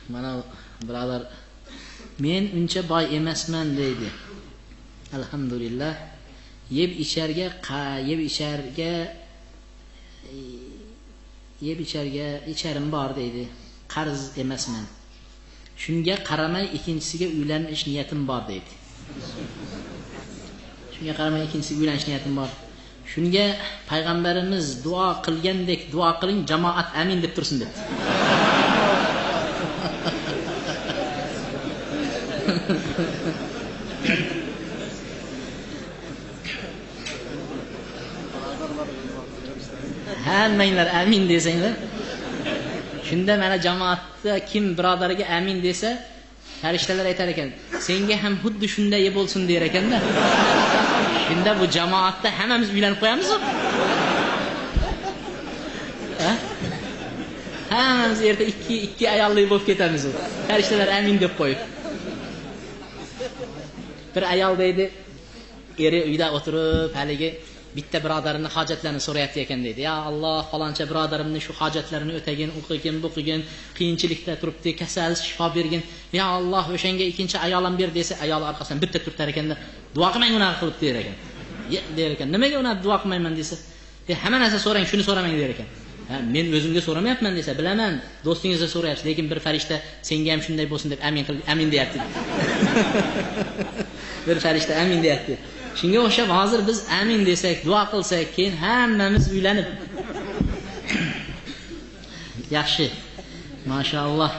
Mana birodar, men uncha boy emasman deydi. Alhamdulillah. Yeb icharim bor deydi. Qarz emasman. Shunga qaramay ikkinchisiga uylanish niyatim bor deydi. Shunga qaramay ikkinchisiga uylanish niyatim bor. Shunga payg'ambarimiz duo qilgandek duo qiling, jamoat amin deb tursin debdi. Hammanglar amin desanglar. Shunda mana jamoatda kim birodariga amin desa, farishtalar aytar ekan, senga ham xuddi shunday bo'lsin der ekanda. Shunda bu jamoatda hammamiz uylanib qo'yamiz. Ha? Hammamiz erta ikki ayolli bo'lib ketamiz. Farishtalar amin deb qo'yib. Bir ayol deydi, eri uyda o'tirib, haligi bitta birodarini hojatlarini so'rayapti ekan deydi. Ya Alloh, faloncha birodarimni shu hojatlarini o'tagin, o'qigin, buqigin, qiyinchilikda turibdi, kasal shifo bergin. Ya Alloh, o'shanga ikkinchi ayolim ber desa, ayol orqasidan bitta turtar ekanda, duo qilmang unaqa qilib der ekan. Der ekan. Nimaga uni duo qilmayman desa, hamma narsa so'rang, shuni so'ramang der ekan. Ha, men o'zimga so'ramayapman desa, bilaman, do'stingizga so'rayapsiz, lekin bir farishta senga ham shunday bo'lsin deb amin deyapti. Bir farishta amin deyapti. Shunga o'xshab hozir biz amin desak, duo qilsak, keyin hammamiz uylanib. Yaxshi. Mashalloh.